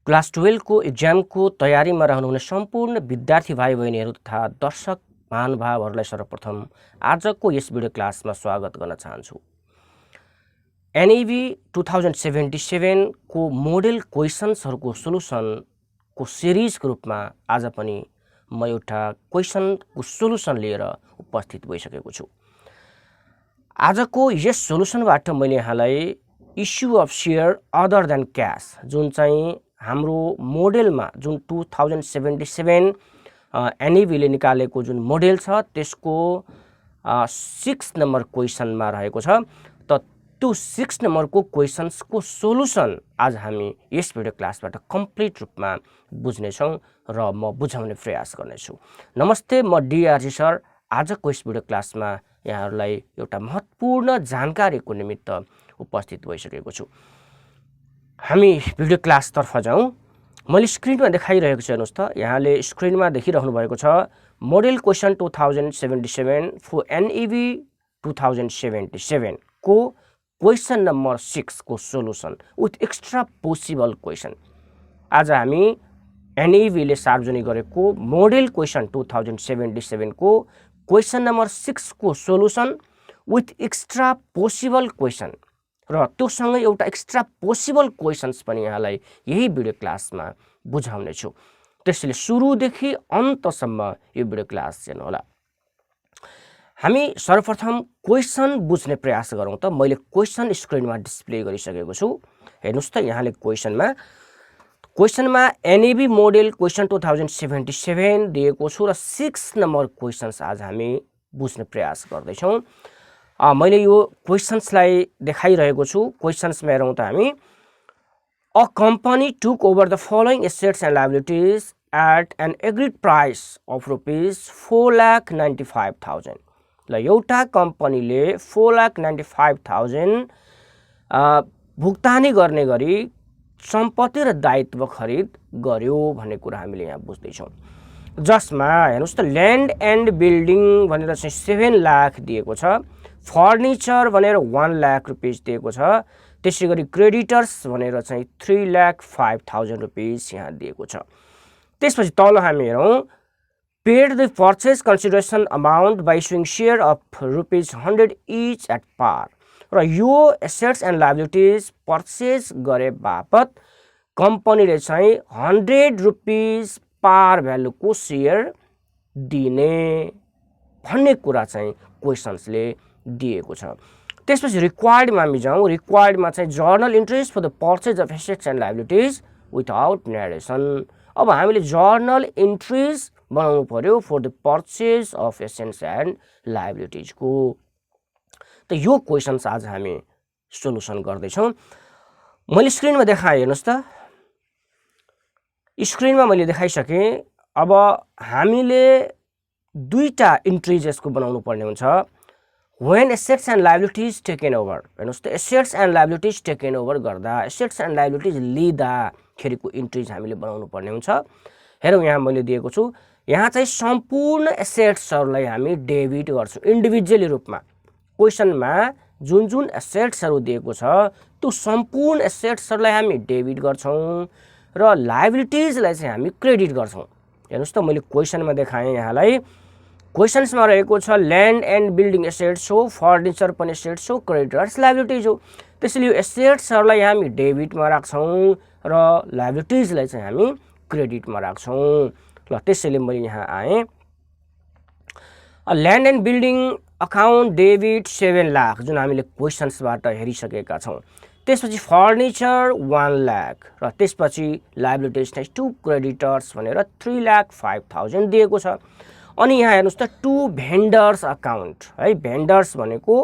Class 12 को एक्जामको तयारीमा रहनुहुने सम्पूर्ण विद्यार्थी भाइ बहिनीहरू तथा दर्शक महानुभावहरूलाई सर्वप्रथम आजको यस भिडियो क्लासमा स्वागत गर्न चाहन्छु। एनईबी 2077 को मोडेल क्वेशन्सहरूको सोलुसनको सिरिजको रूपमा आज पनि म एउटा क्वेशनको सोलुसन लिएर उपस्थित भइसकेको छु। आजको यस सोलुसनबाट मैले यहाँलाई issue of share other than cash जुन चाहिँ हाम्रो मोडेलमा जुन 2077 एनईबीले निकालेको जुन मोडेल छ त्यसको 6 नम्बर क्वेशनमा रहेको छ। त त्यो 6 नम्बरको क्वेशन्सको सोलुसन आज हामी यस भिडियो क्लासबाट कम्प्लिट रूपमा बुझ्नेछौँ र म बुझाउने प्रयास गर्नेछु। नमस्ते, म डीआरजी सर। आजको यस भिडियो क्लासमा यहाँहरूलाई एउटा महत्त्वपूर्ण जानकारीको निमित्त उपस्थित भइसकेको छु। हामी भिडियो क्लासतर्फ जाउँ। मैले स्क्रिनमा देखाइरहेको छु, हेर्नुहोस् त। यहाँले स्क्रिनमा देखिरहनु भएको छ मोडेल क्वेशन 2077 फर एनईबी 2077 को क्वेशन नम्बर 6 को solution with extra possible question. आज हामी एनईबीले सार्वजनिक गरेको मोडेल क्वेशन 2077 को क्वेशन नम्बर 6 को solution with extra possible question र त्योसँगै एउटा एक्स्ट्रा पोसिबल क्वेशन्स पनि यहाँलाई यही भिडियो क्लासमा बुझाउने छु। त्यसैले सुरुदेखि अन्तसम्म यो भिडियो क्लास हेर्नुहोला। हामी सर्वप्रथम क्वेशन बुझ्ने प्रयास गरौँ त। मैले क्वेशन स्क्रिनमा डिस्प्ले गरिसकेको छु, हेर्नुहोस् त। यहाँले क्वेशनमा एनईबी मोडेल क्वेशन 2077 दिएको छु र 6 नम्बर क्वेशन्स आज हामी बुझ्ने प्रयास गर्दैछौँ। मैले यो क्वेशन्सलाई देखाइरहेको छु। क्वेशन्समा हेरौँ त हामी a company took over the following assets and liabilities at an agreed price of ₹4,95,000। ल, एउटा कम्पनीले 4,95,000 भुक्तानी गर्ने गरी सम्पत्ति र दायित्व खरिद गर्यो भन्ने कुरा हामीले यहाँ बुझ्दैछौँ। जसमा हेर्नुहोस् त ल्यान्ड एन्ड बिल्डिङ भनेर चाहिँ 7 लाख दिएको छ, फर्निचर भनेर 1 लाख रुपियाँ दिएको छ, त्यसै गरी क्रेडिटर्स भनेर चाहिँ 3,05,000 रुपियाँ यहाँ दिएको छ। त्यसपछि तल हामी हेरौँ paid the purchase consideration amount by issuing share of ₹100 each at par. र यो एसेट्स एन्ड लायबिलिटिज पर्चेस गरे बापत कम्पनीले चाहिँ 100 रुपियाँ पार भ्यालुको सेयर दिने भन्ने कुरा चाहिँ क्वेशन्सले दिएको छ। त्यसपछि रिक्वायर्डमा हामी जाउँ। रिक्वायर्डमा चाहिँ journal entries for the purchase of assets and liabilities without narration. अब हामीले जर्नल इन्ट्रिज बनाउनु पर्यो for the purchase of assets and लायबिलिटिजको। त यो क्वेशन्स आज हामी सोलुसन गर्दैछौँ। मैले स्क्रिनमा देखाएँ, हेर्नुहोस् त। स्क्रिनमा मैले देखाइसकेँ। अब हामीले दुईटा इन्ट्रिज यसको बनाउनु पर्ने हुन्छ। when assets and liabilities taken over, हेर्नुहोस् त, assets and liabilities taken over गर्दा एसेट्स एन्ड लायबिलिटिज लिँदाखेरिको इन्ट्रिज हामीले बनाउनु पर्ने हुन्छ। हेरौँ, यहाँ मैले दिएको छु। यहाँ चाहिँ सम्पूर्ण एसेट्सहरूलाई हामी डेबिट गर्छौँ इन्डिभिजुअली रूपमा। क्वेशनमा जुन जुन एसेट्सहरू दिएको छ त्यो सम्पूर्ण एसेट्सहरूलाई हामी डेबिट गर्छौँ र लायबिलिटिजलाई चाहिँ हामी क्रेडिट गर्छौँ। हेर्नुहोस् त, मैले क्वेशनमा देखाएँ यहाँलाई। क्वेशन्समा रहेको छ ल्यान्ड एन्ड बिल्डिङ एसेट्स हो, फर्निचर पनि एसेट्स हो, क्रेडिटर्स लायबिलिटिज हो। त्यसैले यो एसेट्सहरूलाई हामी डेबिटमा राख्छौँ र लायबिलिटिजलाई चाहिँ हामी क्रेडिटमा राख्छौँ। ल, त्यसैले मैले यहाँ आएँ। Land and building account debit 7 lakh जुन हामीले क्वेशन्सबाट हेरिसकेका छौँ। त्यसपछि फर्निचर 1 लाख र त्यसपछि लायबिलिटिज चाहिँ 2 क्रेडिटर्स भनेर 3,05,000 दिएको छ। अनि यहाँ हेर्नुहोस् त 2 भेन्डर्स अकाउन्ट है। भेन्डर्स भनेको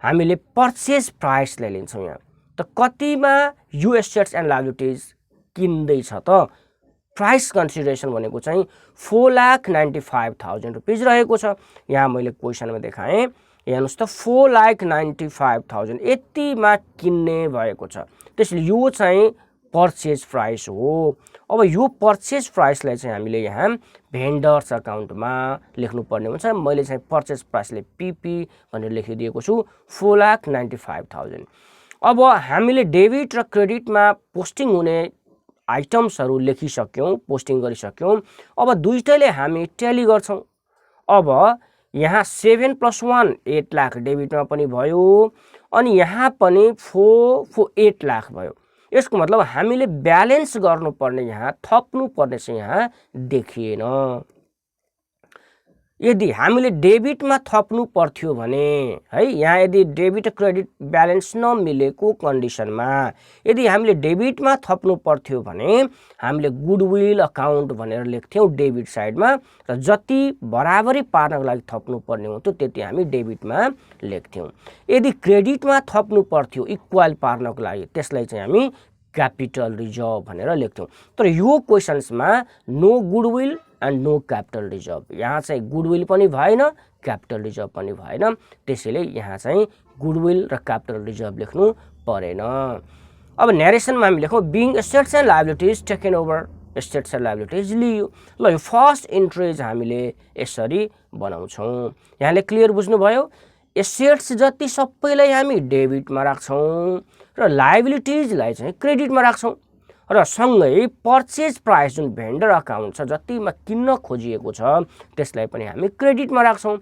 हामीले पर्चेस प्राइसलाई लिन्छौँ यहाँ। त कतिमा यो एसेट्स एन्ड लायबिलिटिज किन्दैछ त? प्राइस कन्सिडरेसन भनेको चाहिँ 4,95,000 रुपियाँ रहेको छ। यहाँ मैले क्वेशनमा देखाएँ। हेर्नुहोस् त 4,95,000 यतिमा किन्ने भएको छ। त्यसैले यो चाहिँ पर्चेज प्राइस हो। अब यो पर्चेज प्राइसलाई चाहिँ हामीले यहाँ भेन्डर्स अकाउन्टमा लेख्नुपर्ने हुन्छ। मैले चाहिँ पर्चेज प्राइसले पीपी भनेर लेखिदिएको छु 4,95,000। अब हामीले डेबिट र क्रेडिटमा पोस्टिङ हुने आइटम्सहरू लेखिसक्यौँ, पोस्टिङ गरिसक्यौँ। अब दुईटैले हामी ट्याली गर्छौँ। अब यहाँ 7 + 1 8 लाख डेबिटमा पनि भयो, अनि यहाँ पनि 8 लाख भयो। यसको मतलब हामीले ब्यालेन्स गर्नुपर्ने, यहाँ थप्नुपर्ने चाहिँ यहाँ देखिएन। यदि हामीले डेबिटमा थप्नु पर्थ्यो भने है, यहाँ यदि डेबिट क्रेडिट ब्यालेन्स नमिलेको कन्डिसनमा यदि हामीले डेबिटमा थप्नु पर्थ्यो भने हामीले गुडविल अकाउन्ट भनेर लेख्थ्यौँ डेबिट साइडमा, र जति बराबरी पार्नको लागि थप्नु पर्ने हुन्थ्यो त्यति हामी डेबिटमा लेख्थ्यौँ। यदि क्रेडिटमा थप्नु पर्थ्यो इक्वल पार्नको लागि, त्यसलाई चाहिँ हामी क्यापिटल रिजर्भ भनेर लेख्थ्यौँ। तर यो क्वेसन्समा no goodwill and no capital reserve, यहाँ चाहिँ गुडविल पनि भएन, क्यापिटल रिजर्भ पनि भएन, त्यसैले यहाँ चाहिँ गुडविल र क्यापिटल रिजर्भ लेख्नु परेन। अब न्यारेसनमा हामी लेखौँ being assets and liabilities taken over, assets and liabilities लियो। ल यो फर्स्ट इन्ट्रेज हामीले यसरी बनाउँछौँ। यहाँले क्लियर बुझ्नुभयो? एसेट्स जति सबैलाई हामी डेबिटमा राख्छौँ र लायबिलिटिजलाई चाहिँ क्रेडिटमा राख्छौँ, र सँगै पर्चेज प्राइस जुन भेन्डर अकाउन्ट छ जतिमा किन्न खोजिएको छ त्यसलाई पनि हामी क्रेडिटमा राख्छौँ।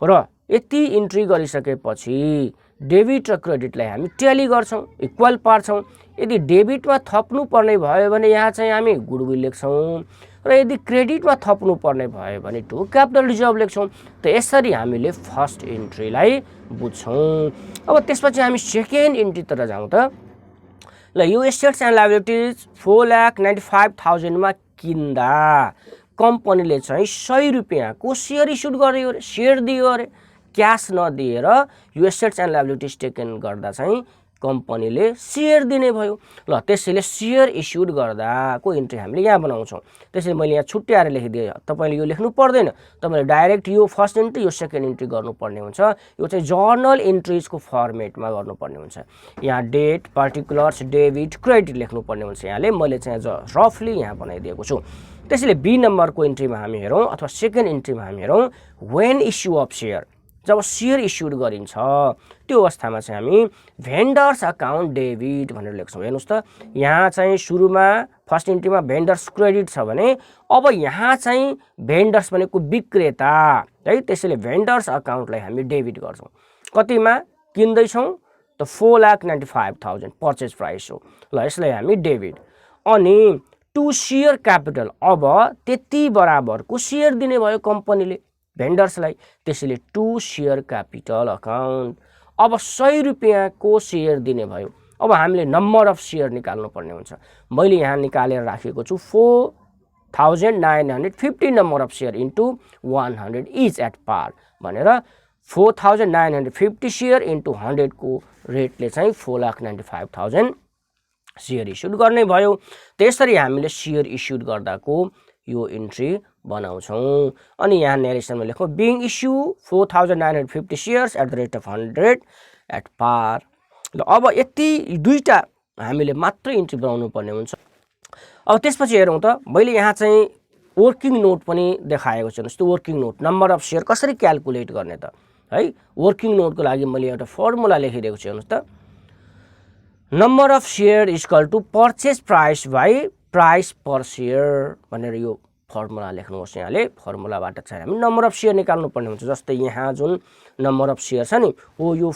र यति इन्ट्री गरिसकेपछि डेबिट र क्रेडिटलाई हामी ट्याली गर्छौँ, इक्वल पार्छौँ। यदि डेबिटमा थप्नु पर्ने भयो भने यहाँ चाहिँ हामी गुडविल लेख्छौँ, र यदि क्रेडिटमा थप्नु पर्ने भयो भने टु क्यापिटल रिजर्भ लेख्छौँ। त यसरी हामीले फर्स्ट इन्ट्रीलाई बुझ्छौँ। अब त्यसपछि हामी सेकेन्ड इन्ट्रीतिर जाउँ त। ल यो एसेट्स एन्ड लायबिलिटिज 4,95,000 मा किन्दा कम्पनीले चाहिँ 100 रुपियाँको सेयर इस्युड गर्यो अरे, सेयर दियो अरे, क्यास नदिएर यो एसेट्स एन्ड लायबिलिटिज टेकन गर्दा चाहिँ कम्पनीले सेयर दिने भयो। ल त्यसैले सेयर इस्युड गर्दाको इन्ट्री हामीले यहाँ बनाउँछौँ। त्यसैले मैले यहाँ छुट्याएर लेखिदिएँ, तपाईँले यो लेख्नु पर्दैन, तपाईँले डाइरेक्ट यो फर्स्ट इन्ट्री यो सेकेन्ड इन्ट्री गर्नुपर्ने हुन्छ। यो चाहिँ जर्नल इन्ट्रिजको फर्मेटमा गर्नुपर्ने हुन्छ। यहाँ डेट, पार्टिकुलर्स, डेबिट, क्रेडिट लेख्नुपर्ने हुन्छ। यहाँले मैले चाहिँ रफली यहाँ बनाइदिएको छु। त्यसैले बी नम्बरको इन्ट्रीमा हामी हेरौँ अथवा सेकेन्ड इन्ट्रीमा हामी हेरौँ वेन इस्यु अफ सेयर, जब सेयर इस्युड गरिन्छ त्यो अवस्थामा चाहिँ हामी भेन्डर्स अकाउन्ट डेबिट भनेर लेख्छौँ। हेर्नुहोस् त, यहाँ चाहिँ सुरुमा फर्स्ट इन्ट्रीमा भेन्डर्स क्रेडिट छ भने अब यहाँ चाहिँ भेन्डर्स भनेको विक्रेता है, त्यसैले भेन्डर्स अकाउन्टलाई हामी डेबिट गर्छौँ। कतिमा किन्दैछौँ त 4,95,000 पर्चेज प्राइस हो। ल यसलाई हामी डेबिट। अनि टु सेयर क्यापिटल, अब त्यति बराबरको सेयर दिने भयो कम्पनीले भेन्डर्सलाई, त्यसैले टु सेयर क्यापिटल अकाउन्ट। अब 100 रुपियाँको सेयर दिने भयो। अब हामीले नम्बर अफ सेयर निकाल्नु पर्ने हुन्छ। मैले यहाँ निकालेर राखेको छु 4,950 number of share into 100 each at par भनेर 4,950 सेयर इन्टु 100 को रेटले चाहिँ 4,95,000 सेयर इस्युड गर्ने भयो। त्यसरी हामीले सेयर इस्युड गर्दाको यो इन्ट्री बनाउँछौँ। अनि यहाँ नेरेसनमा लेखौँ being issue 4,950 shares at the rate of 100 at par. ल अब यति दुईटा हामीले मात्र इन्ट्री बनाउनु पर्ने हुन्छ। अब त्यसपछि हेरौँ त, मैले यहाँ चाहिँ वर्किङ नोट पनि देखाएको छु। जस्तो working note number of share कसरी क्याल्कुलेट गर्ने त है। वर्किङ नोटको लागि मैले एउटा फर्मुला लेखिदिएको छु। हेर्नुहोस् त, number of share equal to purchase price by price per share भनेर यो फर्मुला लेख्नुहोस्। यहाँले फर्मुलाबाट चाहिँ हामी नम्बर अफ सेयर निकाल्नु पर्ने हुन्छ। जस्तै यहाँ जुन नम्बर अफ सेयर छ नि हो यो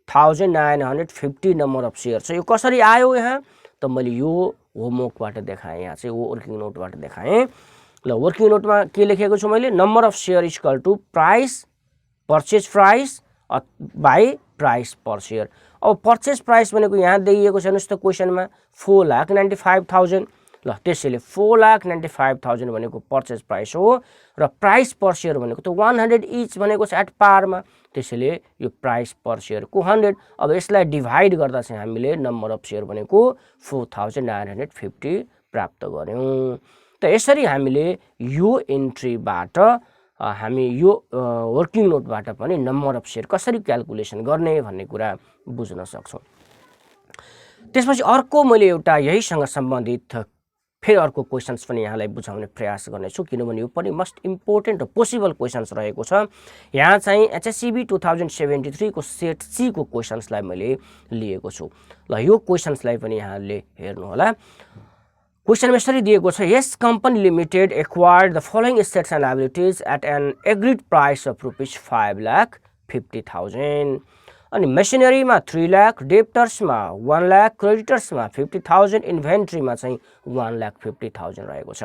4,950 नम्बर अफ सेयर छ। यो कसरी आयो यहाँ त मैले यो होमवर्कबाट देखाएँ, यहाँ चाहिँ वर्किङ नोटबाट देखाएँ। ल वर्किङ नोटमा के लेखेको छु मैले, number of share equal to price purchase price by price per share. अब पर्चेज प्राइस भनेको यहाँ दिइएको छ हेर्नुहोस् त क्वेसनमा 4,95,000। ल त्यसैले 4,95,000 भनेको पर्चेज प्राइस हो र प्राइस पर सेयर भनेको त 100 इच भनेको छ एट पारमा, त्यसैले यो प्राइस पर सेयरको 100। अब यसलाई डिभाइड गर्दा चाहिँ हामीले नम्बर अफ सेयर भनेको 4,950 प्राप्त गर्यौँ। त यसरी हामीले यो इन्ट्रीबाट हामी यो वर्किङ नोटबाट पनि नम्बर अफ सेयर कसरी क्याल्कुलेसन गर्ने भन्ने कुरा बुझ्न सक्छौँ। त्यसपछि अर्को मैले एउटा यहीसँग सम्बन्धित फेरि अर्को क्वेसन्स पनि यहाँलाई बुझाउने प्रयास गर्नेछु, किनभने यो पनि मोस्ट इम्पोर्टेन्ट र पोसिबल क्वेसन्स रहेको छ। यहाँ चाहिँ HSCB 2073 को सेट सी को क्वेसन्सलाई मैले लिएको छु। ल यो क्वेसन्सलाई पनि यहाँले हेर्नु होला। क्वेशनमा यसरी दिएको छ, यस company limited acquired the following assets and liabilities at an agreed price of ₹5,50,000। अनि मेसिनरीमा 3 लाख, डेप्टर्समा 1 लाख, क्रेडिटर्समा 50,000, इन्भेन्ट्रीमा चाहिँ 1,50,000 रहेको छ।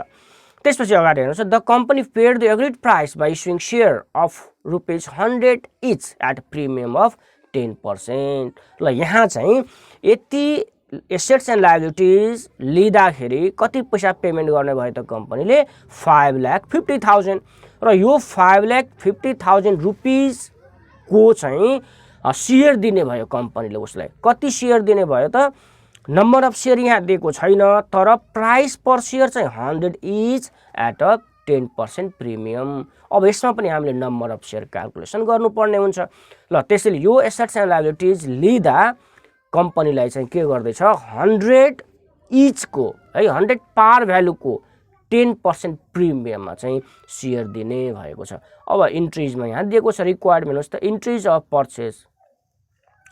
त्यसपछि अगाडि हेर्नुहोस्, the company paid the agreed price by issuing share of ₹100 each at premium of 10%। ल यहाँ चाहिँ यति एसेट्स एन्ड लायबिलिटिज लिँदाखेरि कति पैसा पेमेन्ट गर्ने भयो त कम्पनीले? 5,50,000। र यो 5,50,000 रुपिजको चाहिँ सेयर दिने भयो कम्पनीले उसलाई। कति सेयर दिने भयो त? नम्बर अफ सेयर यहाँ दिएको छैन, तर प्राइस पर सेयर चाहिँ 100 इच एट अ 10% प्रिमियम। अब यसमा पनि हामीले नम्बर अफ सेयर क्याल्कुलेसन गर्नुपर्ने हुन्छ। ल त्यसैले यो एसेट्स एन्ड लायबिलिटिज लिँदा कम्पनीलाई चाहिँ के गर्दैछ? 100 इचको है 100 पार भ्यालुको 10% प्रिमियममा चाहिँ सेयर दिने भएको छ। अब इन्ट्रिजमा यहाँ दिएको छ रिक्वायर्ड हेर्नुहोस् त, इन्ट्रिज अफ पर्चेस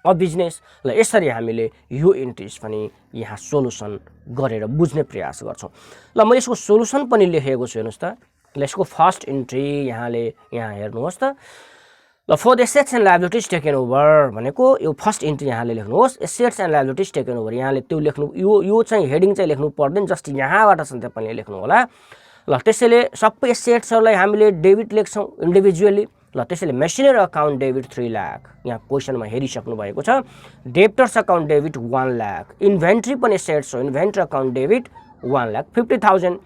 अफ बिजनेस। ल यसरी हामीले यो इन्ट्रिज पनि यहाँ सोलुसन गरेर बुझ्ने प्रयास गर्छौँ। ल म यसको सोलुसन पनि लेखेको छु हेर्नुहोस् त। ल यसको फर्स्ट इन्ट्री यहाँले यहाँ हेर्नुहोस् त। ल for the assets and liabilities taken over भनेको यो फर्स्ट इन्ट्री यहाँले लेख्नुहोस्, assets and liabilities taken over. यहाँले त्यो लेख्नु, यो चाहिँ हेडिङ चाहिँ लेख्नु पर्दैन, जस्ट यहाँबाट चाहिँ तपाईँले लेख्नु होला। ल त्यसैले सबै एसेट्सहरूलाई हामीले डेबिट लेख्छौँ इन्डिभिजुअली। ल त्यसैले मेसिनरी अकाउन्ट डेबिट 3 लाख, यहाँ क्वेसनमा हेरिसक्नु भएको छ। Debtors account debit 1 lakh, inventory पनि एसेट्स हो, इन्भेन्ट्री अकाउन्ट डेबिट 1,50,000।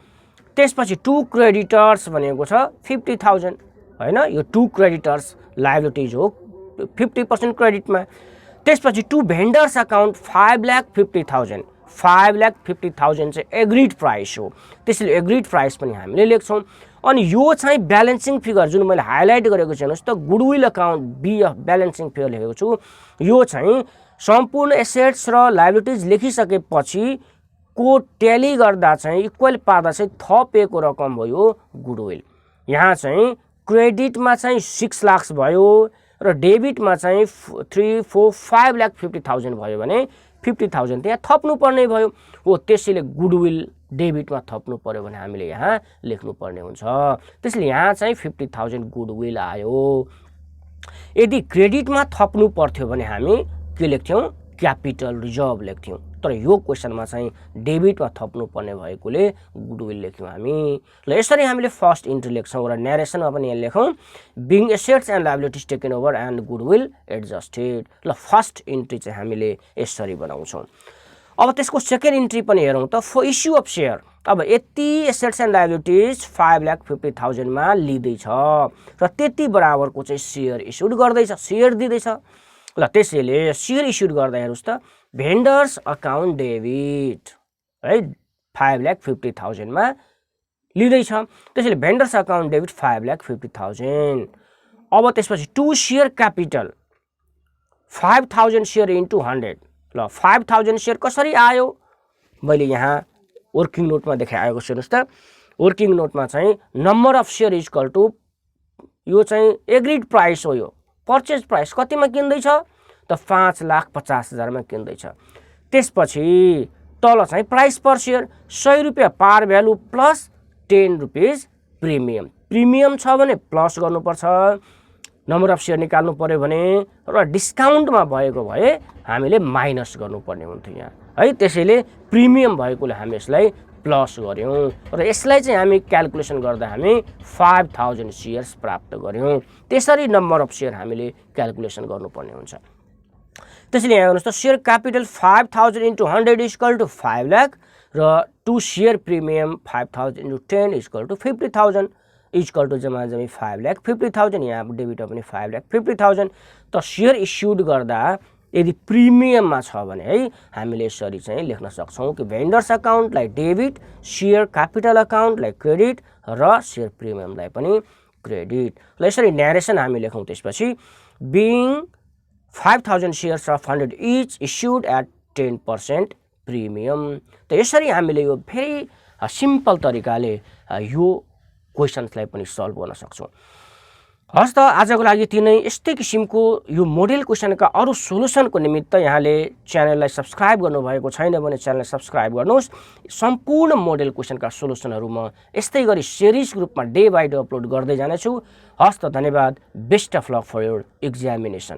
त्यसपछि 2 क्रेडिटर्स भनेको छ 50,000 हैन, यो 2 क्रेडिटर्स लायबिलिटिज हो 50% क्रेडिटमा। त्यसपछि 2 भेन्डर्स अकाउन्ट 5,50,000, 5,50,000 चाहिँ एग्रिड प्राइस हो, त्यसैले एग्रिड प्राइस पनि हामीले लेख्छौँ। अनि यो चाहिँ ब्यालेन्सिङ फिगर जुन मैले हाइलाइट गरेको छु हेर्नुहोस् त, goodwill account BF balancing figure लेखेको छु। यो चाहिँ सम्पूर्ण एसेट्स र लायबिलिटिज लेखिसकेपछि को ट्याली गर्दा चाहिँ इक्वल पार्दा चाहिँ थपेको रकम भयो गुडविल। यहाँ चाहिँ क्रेडिटमा चाहिँ 6 लाख भयो र डेबिटमा चाहिँ 3, 4, 5,50,000 भयो भने 50,000 त्यहाँ थप्नु पर्ने भयो हो। त्यसैले गुडविल डेबिटमा थप्नु पर्यो भने हामीले यहाँ लेख्नु पर्ने हुन्छ। त्यसैले यहाँ चाहिँ 50,000 गुडविल आयो। यदि क्रेडिटमा थप्नु पर्थ्यो भने हामी के लेख्थ्यौँ? Capital reserve लेख्थ्यौँ। तर यो क्वेसनमा चाहिँ डेबिटमा थप्नु पर्ने भएकोले गुडविल लेख्यौँ हामी। ल यसरी हामीले फर्स्ट इन्ट्री लेख्छौँ र न्यारेसनमा पनि यहाँ लेखौँ being assets and liabilities taken over and goodwill adjusted. ल फर्स्ट इन्ट्री चाहिँ हामीले यसरी बनाउँछौँ। अब त्यसको सेकेन्ड इन्ट्री पनि हेरौँ त, फर इस्यु अफ सेयर। अब यति एसेट्स एन्ड लायबिलिटिज 5,50,000 मा लिँदैछ र त्यति बराबरको चाहिँ सेयर इस्युड गर्दैछ, सेयर दिँदैछ। ल त्यसैले सेयर इस्युड गर्दा हेर्नुहोस् त, भेन्डर्स अकाउन्ट डेबिट है 5,50,000 मा लिँदैछ, त्यसैले भेन्डर्स अकाउन्ट डेबिट 5,50,000। अब त्यसपछि 2 सेयर क्यापिटल 5,000 सेयर इन्टु 100। ल 5,000 सेयर कसरी आयो? मैले यहाँ वर्किङ नोटमा देखाएको छु हेर्नुहोस् त। वर्किङ नोटमा चाहिँ number of share is equal to यो चाहिँ एग्रिड प्राइस हो, यो पर्चेज प्राइस कतिमा किन्दैछ त 5,50,000 मा किन्दैछ। त्यसपछि तल चाहिँ प्राइस पर सेयर 100 रुपियाँ पार value plus 10 rupees premium. Premium छ भने प्लस गर्नुपर्छ, नम्बर अफ सेयर निकाल्नु पर्यो भने, र डिस्काउन्टमा भएको भए हामीले माइनस गर्नुपर्ने हुन्थ्यो यहाँ है। त्यसैले प्रिमियम भएकोले हामी यसलाई प्लस गऱ्यौँ र यसलाई चाहिँ हामी क्याल्कुलेसन गर्दा हामी 5,000 सेयर्स प्राप्त गऱ्यौँ। त्यसरी नम्बर अफ सेयर हामीले क्याल्कुलेसन गर्नुपर्ने हुन्छ। त्यसैले यहाँ हेर्नुहोस् त, share capital 5,000 into 100 is equal to 5 lakh र 2 share premium 5,000 into 10 is equal to 50,000 is equal to जम्मा जम्मी 5,50,000। यहाँ डेबिटमा पनि 5,50,000। त सेयर इस्युड गर्दा यदि प्रिमियममा छ भने है हामीले यसरी चाहिँ लेख्न सक्छौँ कि भेन्डर्स अकाउन्टलाई डेबिट, सेयर क्यापिटल अकाउन्टलाई क्रेडिट र सेयर प्रिमियमलाई पनि क्रेडिट। ल यसरी न्यारेसन हामी लेखौँ। त्यसपछि being 5,000 shares of 100 each issued at 10% premium. त यसरी हामीले यो भेरी सिम्पल तरिकाले यो क्वेसन्सलाई पनि सल्भ गर्न सक्छौँ। हस् त आजको लागि तिनै यस्तै किसिमको यो मोडेल क्वेसनका अरू सोलुसनको निमित्त यहाँले च्यानललाई सब्सक्राइब गर्नुभएको छैन भने च्यानललाई सब्सक्राइब गर्नुहोस्। सम्पूर्ण मोडेल क्वेसनका सोलुसनहरू म यस्तै गरी सिरिज रूपमा डे बाई डे अपलोड गर्दै जानेछु। हस् त धन्यवाद। Best of luck for your examination.